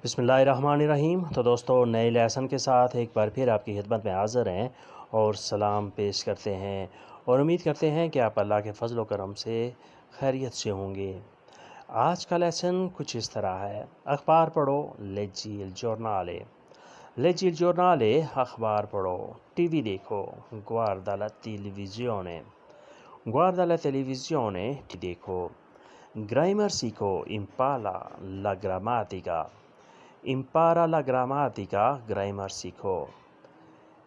بسم اللہ الرحمن الرحیم۔ تو دوستو، نئے لیسن کے ساتھ ایک بار پھر آپ کی خدمت میں حاضر ہیں اور سلام پیش کرتے ہیں اور امید کرتے ہیں کہ آپ اللہ کے فضل و کرم سے خیریت سے ہوں گے۔ آج کا لیسن کچھ اس طرح ہے: اخبار پڑھو، leggi il giornale۔ leggi il giornale، اخبار پڑھو۔ ٹی وی دیکھو، guarda la televisione۔ guarda la televisione، دیکھو۔ گرامر سیکھو، impara la grammatica۔ impara la grammatica، grammar سیکھو۔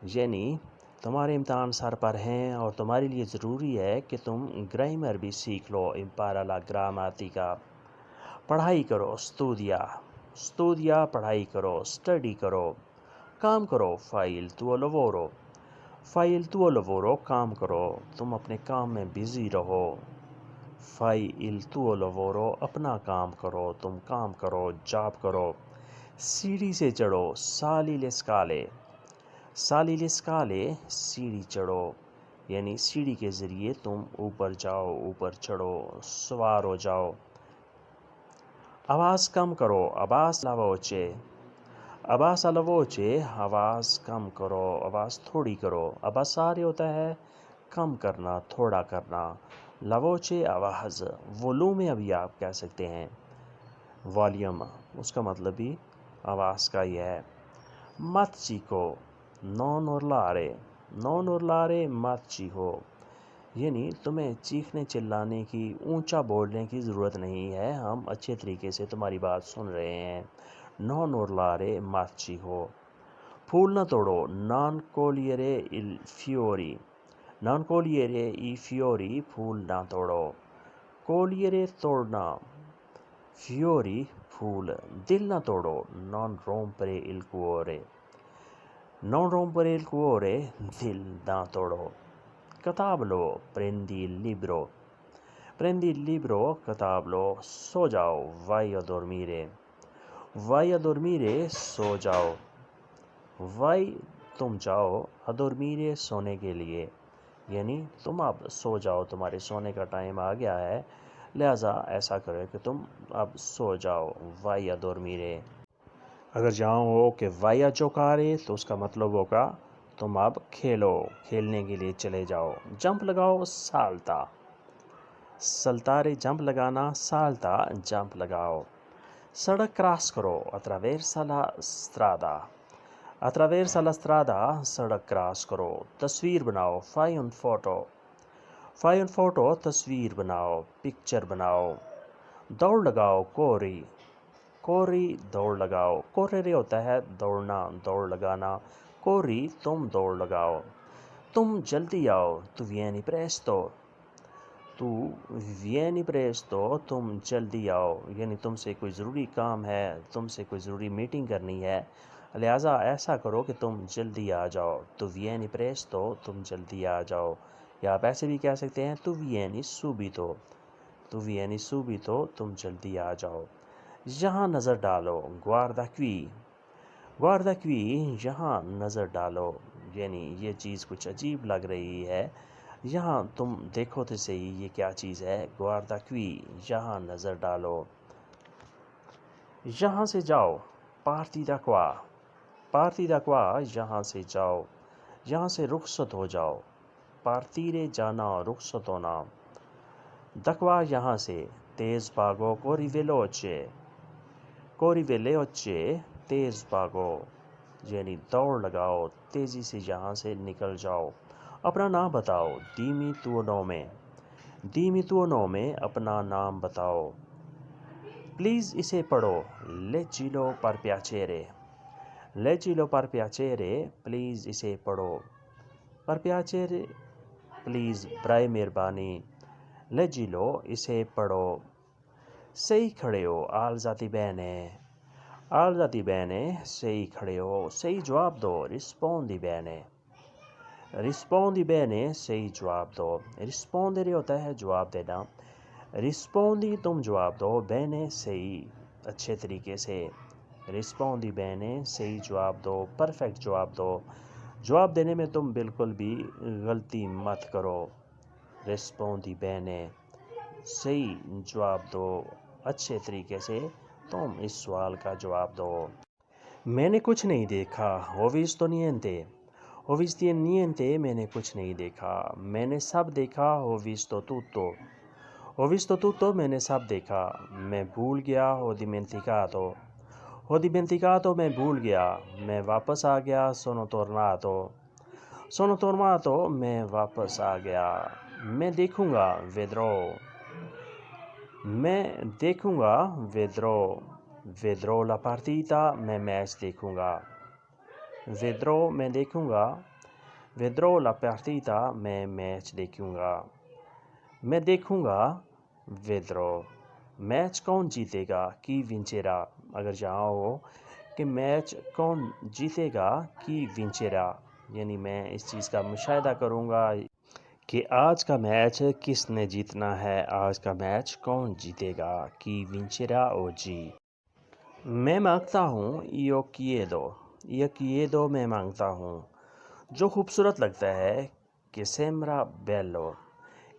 یعنی تمہارے امتحان سر پر ہیں اور تمہارے لیے ضروری ہے کہ تم گرامر بھی سیکھ لو۔ impara la grammatica۔ پڑھائی کرو، studia پڑھائی کرو، اسٹڈی کرو۔ کام کرو، fai il tuo lavoro۔ fai il tuo lavoro، کام کرو، تم اپنے کام میں بزی رہو۔ fai il tuo lavoro، اپنا کام کرو، تم کام کرو، جاب کرو۔ سیڑھی سے چڑھو، sali le scale۔ sali le scale، سیڑھی چڑھو، یعنی سیڑھی کے ذریعے تم اوپر جاؤ، اوپر چڑھو، سوار ہو جاؤ۔ آواز کم کرو، abbassa la voce۔ abbassa la voce، آواز کم کرو، آواز تھوڑی کرو۔ abbassare ہوتا ہے کم کرنا، تھوڑا کرنا۔ la voce، آواز۔ volume ابھی آپ کہہ سکتے ہیں، volume، اس کا مطلب بھی آواز کا ہی ہے۔ مت چیخو، non urlare۔ non urlare، مت چیخو، یعنی تمہیں چیخنے چلانے کی، اونچا بولنے کی ضرورت نہیں ہے، ہم اچھے طریقے سے تمہاری بات سن رہے ہیں۔ non urlare، مت چیخو۔ پھول نہ توڑو، non cogliere i fiori۔ non cogliere i fiori، پھول نہ توڑو۔ cogliere، توڑنا، fiori، پھول۔ دل نہ توڑو، non rompere il cuore۔ non rompere il cuore، دل نہ توڑو۔ کتاب لو، prendi il libro۔ prendi il libro، کتاب لو۔ سو جاؤ، vai a dormire۔ vai a dormire، سو جاؤ۔ vai، تم جاؤ، a dormire، سونے کے لیے، یعنی تم اب سو جاؤ، تمہارے سونے کا ٹائم آ گیا ہے، لہٰذا ایسا کرو کہ تم اب سو جاؤ۔ vai a dormire۔ اگر جہاں ہو کہ vai a giocare، تو اس کا مطلب ہوگا تم اب کھیلو، کھیلنے کے لیے چلے جاؤ۔ جمپ لگاؤ، salta۔ saltare، جمپ لگانا، salta، جمپ لگاؤ۔ سڑک کراس کرو، attraversa la strada۔ attraversa la strada، سڑک کراس کرو۔ تصویر بناؤ، fai un photo۔ fai un photo، تصویر بناؤ، پکچر بناؤ۔ دوڑ لگاؤ، corri۔ corri، دوڑ لگاؤ۔ correre ہوتا ہے دوڑنا، دوڑ لگانا۔ corri، تم دوڑ لگاؤ۔ تم جلدی آؤ، tu vieni presto۔ tu vieni presto، تم جلدی آؤ، یعنی تم سے کوئی ضروری کام ہے، تم سے کوئی ضروری میٹنگ کرنی ہے، لہٰذا ایسا کرو کہ تم جلدی آ جاؤ۔ tu vieni presto، تم جلدی آ جاؤ، یا آپ ایسے بھی کہہ سکتے ہیں tu vieni subito۔ tu vieni subito، تم جلدی آ جاؤ۔ یہاں نظر ڈالو، guarda qui۔ guarda qui، یہاں نظر ڈالو، یعنی یہ چیز کچھ عجیب لگ رہی ہے، یہاں تم دیکھو تو صحیح یہ کیا چیز ہے۔ guarda qui، یہاں نظر ڈالو۔ یہاں سے جاؤ، parti da qua۔ parti da qua، یہاں سے جاؤ، یہاں سے رخصت ہو جاؤ۔ partire، جانا، رخصت ہونا۔ da qua، یہاں سے۔ تیز بھاگو، corri veloce۔ corri veloce، تیز بھاگو، یعنی دوڑ لگاؤ، تیزی سے یہاں سے نکل جاؤ۔ اپنا نام بتاؤ، dimmi tuo nome۔ dimmi tuo nome، اپنا نام بتاؤ۔ پلیز اسے پڑھو، leggilo per piacere۔ leggilo per piacere، please اسے پڑھو۔ per piacere، پلیز، برائے مہربانی۔ leggilo، اسے پڑھو۔ صحیح کھڑے ہو، alzati bene۔ alzati bene، صحیح کھڑے ہو، صحیح جواب دو، rispondi bene۔ rispondi bene، صحیح جواب دو۔ rispondere ہوتا ہے جواب دینا، rispondi، تم جواب دو، bene، صحیح، اچھے طریقے سے۔ rispondi bene، صحیح جواب دو، پرفیکٹ جواب دو، جواب دینے میں تم بالکل بھی غلطی مت کرو۔ rispondi bene، صحیح جواب دو، اچھے طریقے سے تم اس سوال کا جواب دو۔ میں نے کچھ نہیں دیکھا، ho visto niente۔ ho visto niente، میں نے کچھ نہیں دیکھا۔ میں نے سب دیکھا، ho visto tutto۔ ho visto tutto، میں نے سب دیکھا۔ میں بھول گیا، ho dimenticato۔ ho dimenticato، میں بھول گیا۔ میں واپس آ گیا، sono tornato۔ sono tornato، میں واپس آ گیا۔ میں دیکھوں گا، vedrò۔ میں دیکھوں گا، vedrò۔ vedrò la partita، میں میچ دیکھوں گا۔ vedrò، میں دیکھوں گا۔ vedrò la partita، میں میچ دیکھوں گا۔ میں دیکھوں گا، vedrò۔ میچ کون جیتے گا، chi vincerà۔ اگر جہاں ہو کہ میچ کون جیتے گا، chi vincerà، یعنی میں اس چیز کا مشاہدہ کروں گا کہ آج کا میچ کس نے جیتنا ہے، آج کا میچ کون جیتے گا، chi vincerà oggi۔ میں مانگتا ہوں، io chiedo۔ io chiedo، میں مانگتا ہوں۔ جو خوبصورت لگتا ہے، che sembra bello۔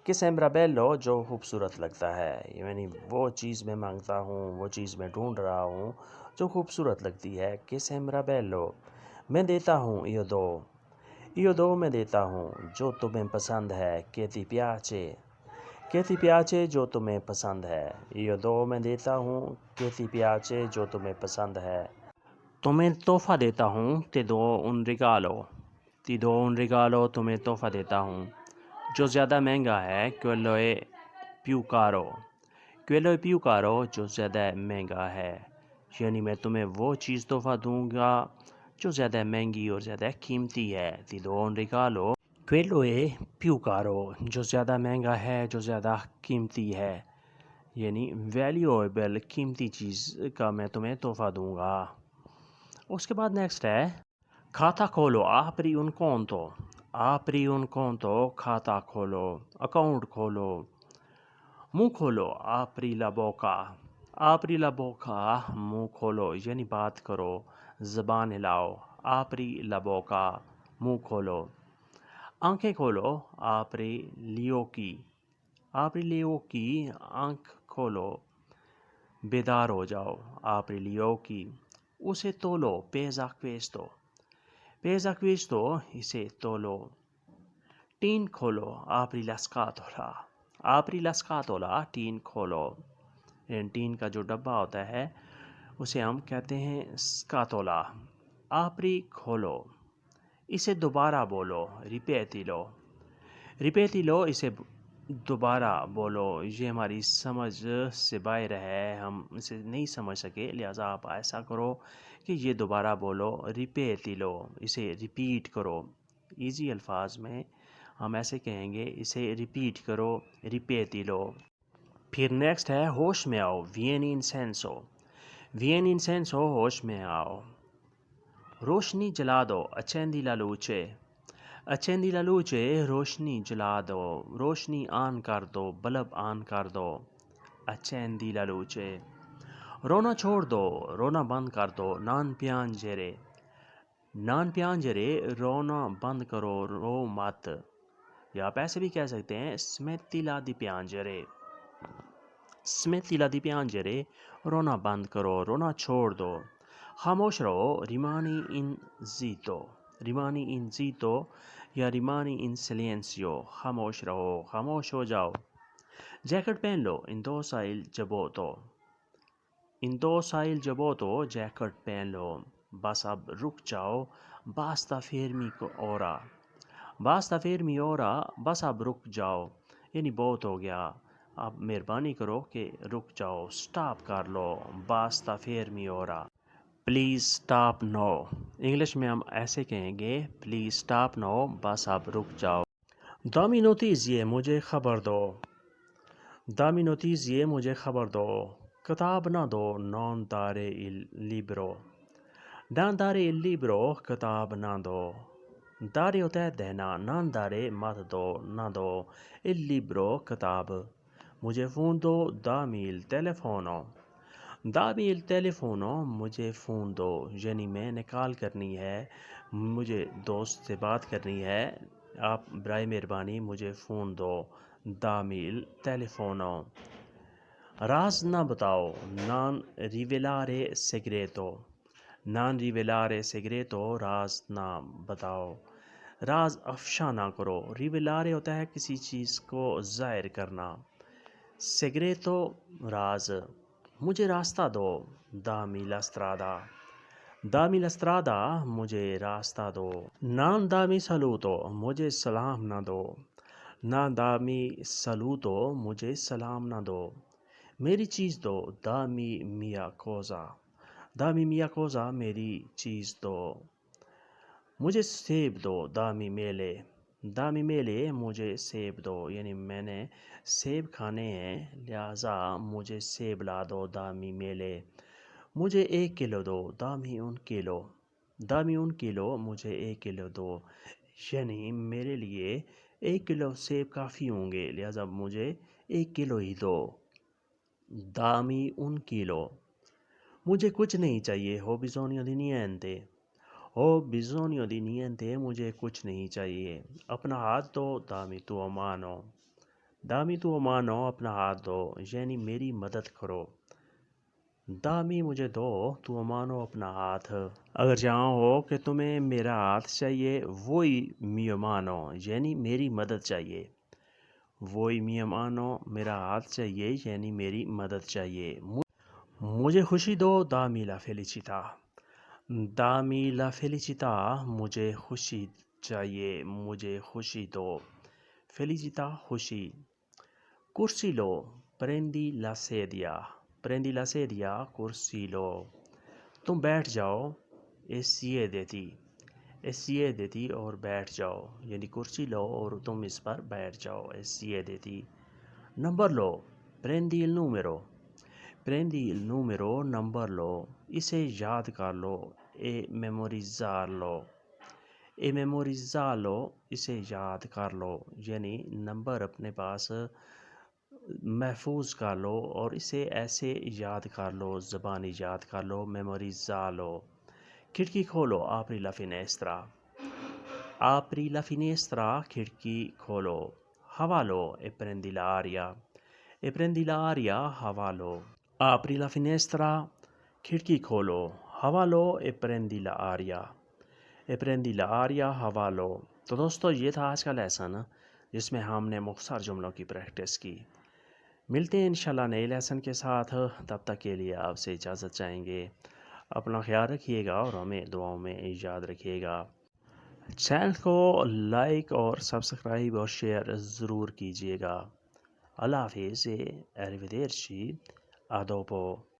che sembra bello، جو خوبصورت لگتا ہے، یعنی وہ چیز میں مانگتا ہوں، وہ چیز میں ڈھونڈ رہا ہوں جو خوبصورت لگتی ہے، che sembra bello۔ میں دیتا ہوں، io do۔ io do، میں دیتا ہوں۔ جو تمہیں پسند ہے، che ti piace۔ che ti piace، جو تمہیں پسند ہے۔ io do، میں دیتا ہوں، che ti piace، جو تمہیں پسند ہے۔ تمہیں تحفہ دیتا ہوں، ti do un regalo۔ ti do un regalo، تمہیں تحفہ دیتا ہوں۔ جو زیادہ مہنگا ہے، quello è più caro۔ quello è più caro، جو زیادہ مہنگا ہے، یعنی میں تمہیں وہ چیز تحفہ دوں گا جو زیادہ مہنگی اور زیادہ قیمتی ہے۔ ti do un regalo quello è più caro، جو زیادہ مہنگا ہے، جو زیادہ قیمتی ہے، یعنی valuable، قیمتی چیز کا میں تمہیں تحفہ دوں گا۔ اس کے بعد نیکسٹ ہے کھاتا کھولو، apri un conto۔ apri un conto، کھاتا کھولو، اکاؤنٹ کھولو۔ منہ کھولو، apri la bocca۔ apri la bocca، منہ کھولو، یعنی بات کرو، زبان ہلاؤ، apri la bocca، منہ کھولو۔ آنکھیں کھولو، apri gli occhi۔ apri gli occhi، آنکھ کھولو، بیدار ہو جاؤ، apri gli occhi۔ اسے تولو، pesa questo۔ pesa questo، اسے تولو۔ ٹین کھولو، apri la scatola۔ apri la scatola، ten کھولو۔ ٹین کا جو ڈبہ ہوتا ہے اسے ہم کہتے ہیں scatola۔ apri، کھولو۔ اسے دوبارہ بولو، ripetilo۔ ripetilo، اسے دوبارہ بولو۔ یہ ہماری سمجھ سے باہر ہے، ہم اسے نہیں سمجھ سکے، لہٰذا آپ ایسا کرو کہ یہ دوبارہ بولو، ripetilo، اسے ریپیٹ کرو۔ ایزی الفاظ میں ہم ایسے کہیں گے، اسے ریپیٹ کرو، ripetilo۔ پھر نیکسٹ ہے ہوش میں آؤ، vieni in senso۔ vieni in senso، ہوش میں آؤ۔ روشنی جلا دو، accendi la luce۔ accendi la luce، روشنی جلا دو، روشنی آن کر دو، بلب آن کر دو، accendi la luce۔ رونا چھوڑ دو، رونا بند کر دو، non piangere۔ non piangere، رونا بند کرو، رو مت، یا آپ ایسے بھی کہہ سکتے ہیں smettila di piangere۔ smettila di piangere، رونا بند کرو، رونا چھوڑ دو۔ خاموش رہو، rimani in zitto۔ rimani in zitto یا rimani in silenzio، خاموش رہو، خاموش ہو جاؤ۔ جیکٹ پہن لو، indossa il giubbotto۔ indossa il giubbotto، jacket پہن لو۔ بس اب رک جاؤ، basta fermi ora۔ basta fermi ora، بس اب رک جاؤ، یعنی بہت ہو گیا، اب مہربانی کرو کہ رک جاؤ، سٹاپ کر لو، basta fermi ora۔ Please stop no, English میں ہم ایسے کہیں گے، پلیز سٹاپ نو، بس اب رک جاؤ۔ dammi notizie، مجھے خبر دو۔ dammi notizie، مجھے خبر دو۔ کتاب نہ دو، non dare il libro۔ non dare il libro، کتاب نہ دو۔ dare ہوتا ہے دینا، non dare مت دو، نہ دو، il libro، کتاب۔ مجھے فون دو، dammi il telefono۔ dammi il telefono، مجھے فون دو، یعنی میں نے کال کرنی ہے، مجھے دوست سے بات کرنی ہے، آپ برائے مہربانی مجھے فون دو، dammi il telefono۔ راز نہ بتاؤ نان ریویلارے سیگریتو، نان ریویلارے سیگریتو، راز نہ بتاؤ، راز افشا نہ کرو، ریویلارے ہوتا ہے کسی چیز کو ظاہر کرنا، سیگریتو راز، مجھے راستہ دو، دامی لسترادا، دامی لسترادا مجھے راستہ دو، نان دامی سلوتو مجھے سلام نہ دو، نان دامی سلوتو مجھے سلام نہ دو، میری چیز دو، دامی میا کوزا، دامی میا کوزا میری چیز دو، مجھے سیب دو، دامی میلے، دامی میلے مجھے سیب دو، یعنی میں نے سیب کھانے ہیں لہٰذا مجھے سیب لا دو، دامی میلے، مجھے 1 کلو دو، دامی ان کلو، دامی ان کلو مجھے 1 کلو دو، یعنی میرے لیے 1 کلو سیب کافی ہوں گے لہٰذا مجھے 1 کلو ہی دو، دامی ان کلو، مجھے کچھ نہیں چاہیے، ہو bisogno di niente، ہو bisogno di niente مجھے کچھ نہیں چاہیے، اپنا ہاتھ دو، دامی تو مانو، دامی تو مانو اپنا ہاتھ دو، یعنی میری مدد کرو، دامی مجھے دو، تو مانو اپنا ہاتھ، اگر جہاں ہو کہ تمہیں میرا ہاتھ چاہیے، وہی میو مانو، یعنی میری مدد چاہیے، وہی میو مانو میرا ہاتھ چاہیے یعنی میری مدد چاہیے، مجھے خوشی دو، دامی لا فیلیچیتا، دامی لا فیلیچیتا مجھے خوشی چاہیے، مجھے خوشی دو، فیلیچیتا خوشی، کرسی لو، پریندی لا سیدیا، پریندی لا سیدیا کرسی لو، تم بیٹھ جاؤ، ایسیے دیتی، ایسیے دیتی اور بیٹھ جاؤ، یعنی کرسی لو اور تم اس پر بیٹھ جاؤ، ایسیے دیتی، نمبر لو، پریندی il numero، پریندی il numero نمبر لو، اسے یاد کر لو، اے میموریزار لو، اے میموریزار لو اسے یاد کر لو، یعنی نمبر اپنے پاس محفوظ کر لو اور اسے ایسے یاد کر لو، زبانی یاد کر لو، میموریزار لو، کھڑکی کھولو، آپری لا فینیسٹرا، آپری لا فینیسٹرا کھڑکی کھولو، ہوا لو، اے پریندی لا آریا، اے پریندی لا آریا ہوا لو، آپری لا فینیسٹرا کھڑکی کھولو، ہوا لو، اے پریندی لا آریا، اے پریندی لا آریا ہوا لو۔ تو دوستو یہ تھا آج کا لیسن جس میں ہم نے مختصر جملوں کی پریکٹس کی، ملتے ہیں انشاءاللہ نئے لیسن کے ساتھ، تب تک کے لیے آپ سے اجازت چاہیں گے، اپنا خیال رکھیے گا اور ہمیں دعاؤں میں یاد رکھیے گا، چینل کو لائک اور سبسکرائب اور شیئر ضرور کیجیے گا، اللہ حافظ، arrivederci، a dopo۔